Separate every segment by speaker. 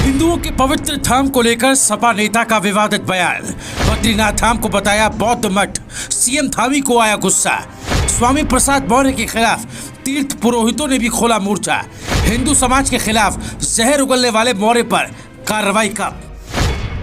Speaker 1: हिंदुओं के पवित्र धाम को लेकर सपा नेता का विवादित बयान। बद्रीनाथ धाम को बताया बौद्ध मठ, सीएम धामी को आया गुस्सा। स्वामी प्रसाद मौर्य के खिलाफ तीर्थ पुरोहितों ने भी खोला मोर्चा। हिंदू समाज के खिलाफ जहर उगलने वाले मौर्य पर कार्रवाई कब?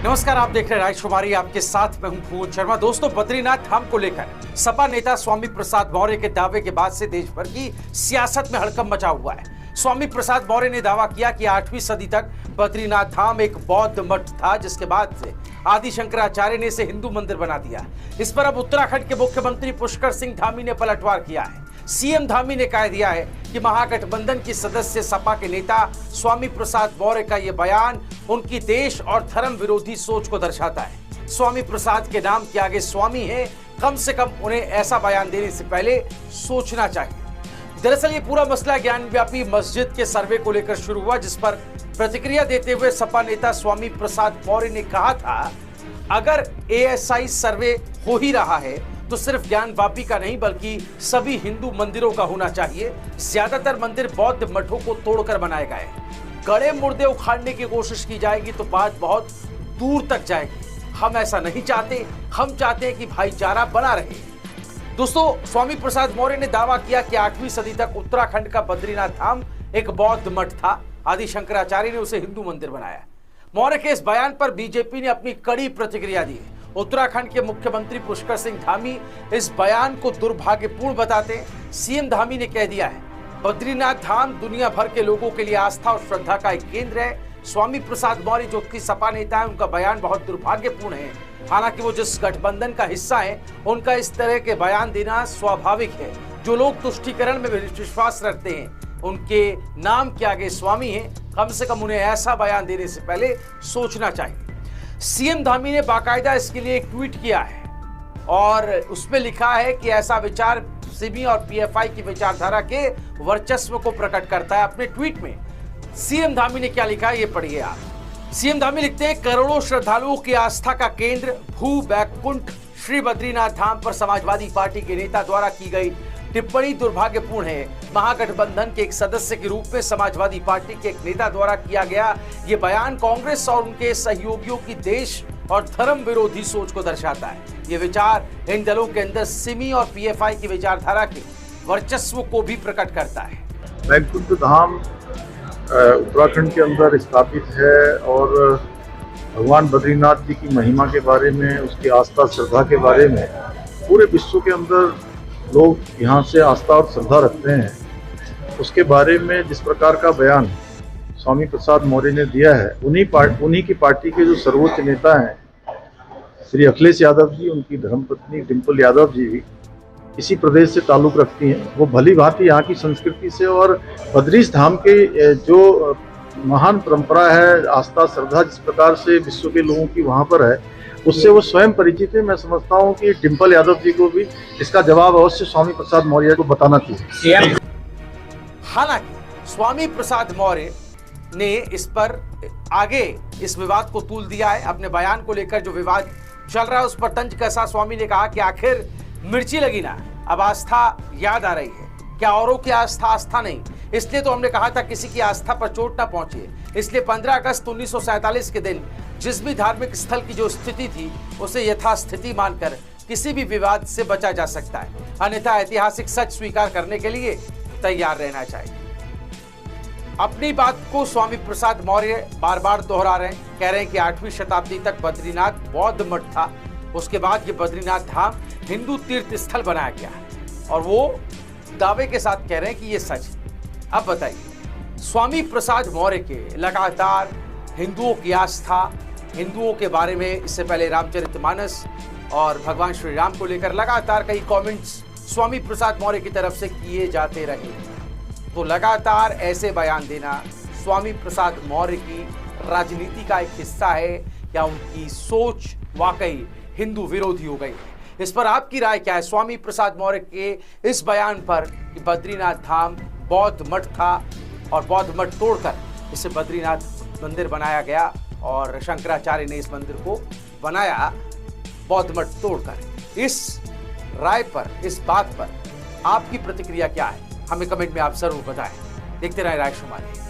Speaker 1: नमस्कार, आप देख रहे हैं राजकुमारी, आपके साथ मैं हूं भुवन शर्मा। दोस्तों, बद्रीनाथ धाम को लेकर सपा नेता स्वामी प्रसाद मौर्य के दावे के बाद से देश भर की सियासत में हड़कंप मचा हुआ है। स्वामी प्रसाद मौर्य ने दावा किया कि 8वीं सदी तक बद्रीनाथ धाम एक बौद्ध मठ था, जिसके बाद से आदि शंकराचार्य ने इसे हिंदू मंदिर बना दिया। इस पर अब उत्तराखंड के मुख्यमंत्री पुष्कर सिंह धामी ने पलटवार किया है। सीएम धामी ने कह दिया है कि महागठबंधन की सदस्य सपा के नेता स्वामी प्रसाद मौर्य का यह बयान उनकी देश और धर्म विरोधी सोच को दर्शाता है। स्वामी प्रसाद के नाम के आगे स्वामी है, कम से कम उन्हें ऐसा बयान देने से पहले सोचना चाहिए। दरअसल ये पूरा मसला ज्ञानव्यापी मस्जिद के सर्वे को लेकर शुरू हुआ, जिस पर प्रतिक्रिया देते हुए सपा नेता स्वामी प्रसाद मौर्य ने कहा था, अगर एएसआई सर्वे हो ही रहा है तो सिर्फ ज्ञानवापी का नहीं बल्कि सभी हिंदू मंदिरों का होना चाहिए। ज्यादातर मंदिर बौद्ध मठों को तोड़कर बनाए गए, गड़े मुर्दे उखाड़ने की कोशिश की जाएगी तो बात बहुत दूर तक जाएगी। हम ऐसा नहीं चाहते, हम चाहते हैं कि भाईचारा बना रहे। दोस्तों, स्वामी प्रसाद मौर्य ने दावा किया कि 8वीं सदी तक उत्तराखंड का बद्रीनाथ धाम एक बौद्ध मठ था। आदि शंकराचार्य ने उसे हिंदू मंदिर बनाया। मौर्य के इस बयान पर बीजेपी ने अपनी कड़ी प्रतिक्रिया दी है। उत्तराखंड के मुख्यमंत्री पुष्कर सिंह धामी इस बयान को दुर्भाग्यपूर्ण बताते हैं। सीएम धामी ने कह दिया है, बद्रीनाथ धाम दुनिया भर के लोगों के लिए आस्था और श्रद्धा का एक केंद्र है। स्वामी प्रसाद मौर्य जो कि सपा नेता है, उनका बयान बहुत दुर्भाग्यपूर्ण है। हालांकि वो जिस गठबंधन का हिस्सा है, उनका इस तरह के बयान देना स्वाभाविक है। जो लोग तुष्टीकरण में विश्वास रखते हैं, उनके नाम के आगे स्वामी है, कम से कम उन्हें ऐसा बयान देने से पहले सोचना चाहिए। सीएम धामी ने बाकायदा इसके लिए एक ट्वीट किया है और उसमें लिखा है कि ऐसा विचार सिमी और पीएफआई की विचारधारा के वर्चस्व को प्रकट करता है। अपने ट्वीट में सीएम धामी ने क्या लिखा है, ये पढ़िए आप। सीएम धामी लिखते हैं, करोड़ों श्रद्धालुओं की आस्था का केंद्र भू बैकुंठ श्री बद्रीनाथ धाम पर समाजवादी पार्टी के नेता द्वारा की गई टिप्पणी दुर्भाग्यपूर्ण है। महागठबंधन के एक सदस्य के रूप में समाजवादी पार्टी के एक नेता द्वारा किया गया ये बयान कांग्रेस और उनके सहयोगियों की देश और धर्म विरोधी सोच को दर्शाता है। ये विचार इन दलों के अंदर सिमी और पीएफआई की विचारधारा के वर्चस्व को भी प्रकट करता है।
Speaker 2: बैकुंठ धाम उत्तराखंड के अंदर स्थापित है और भगवान बद्रीनाथ जी की महिमा के बारे में, उसकी आस्था श्रद्धा के बारे में पूरे विश्व के अंदर लोग यहाँ से आस्था और श्रद्धा रखते हैं। उसके बारे में जिस प्रकार का बयान स्वामी प्रसाद मौर्य ने दिया है, उन्हीं की पार्टी के जो सर्वोच्च नेता हैं श्री अखिलेश यादव जी, उनकी धर्मपत्नी डिम्पल यादव जी भी इसी प्रदेश से ताल्लुक़ रखती हैं। वो भली भांति यहाँ की संस्कृति से और बद्रीनाथ धाम के जो महान परंपरा है, आस्था श्रद्धा जिस प्रकार से विश्व के लोगों की वहाँ पर है, उससे वो स्वयं परिचित है। मैं समझता हूँ कि डिम्पल यादव जी को भी इसका जवाब अवश्य स्वामी प्रसाद मौर्य को बताना चाहिए।
Speaker 1: हालांकि स्वामी प्रसाद मौर्य ने इस पर आगे इस विवाद को तूल दिया है। अपने बयान को लेकर जो विवाद चल रहा है उस पर तंज कसा स्वामी ने कहा कि आखिर मिर्ची लगी ना, अब आस्था याद आ रही है। क्या औरों की आस्था नहीं, इसलिए तो हमने कहा था किसी की आस्था पर चोट ना पहुंचे। इसलिए 15 अगस्त 1947 के दिन जिस भी धार्मिक स्थल की जो स्थिति थी उसे यथास्थिति मानकर किसी भी विवाद से बचा जा सकता है, अन्यथा ऐतिहासिक सच स्वीकार करने के लिए तैयार रहना चाहिए। अपनी बात को स्वामी प्रसाद मौर्य बार बार दोहरा रहे हैं, कह रहे हैं कि 8वीं शताब्दी तक बद्रीनाथ बौद्ध मठ था, उसके बाद ये बद्रीनाथ धाम हिंदू तीर्थ स्थल बनाया गया है और वो दावे के साथ कह रहे हैं कि ये सच है। अब बताइए, स्वामी प्रसाद मौर्य के लगातार हिंदुओं की आस्था, हिंदुओं के बारे में इससे पहले रामचरितमानस और भगवान श्री राम को लेकर लगातार कई कमेंट्स स्वामी प्रसाद मौर्य की तरफ से किए जाते रहे। तो लगातार ऐसे बयान देना स्वामी प्रसाद मौर्य की राजनीति का एक हिस्सा है या उनकी सोच वाकई हिंदू विरोधी हो गई है? इस पर आपकी राय क्या है? स्वामी प्रसाद मौर्य के इस बयान पर कि बद्रीनाथ धाम बौद्ध मठ था और बौद्ध मठ तोड़कर इसे बद्रीनाथ मंदिर बनाया गया और शंकराचार्य ने इस मंदिर को बनाया बौद्ध मठ तोड़कर। इस राय पर, इस बात पर आपकी प्रतिक्रिया क्या है? हमें कमेंट में आप जरूर बताएं। देखते रहे राजकुमारी।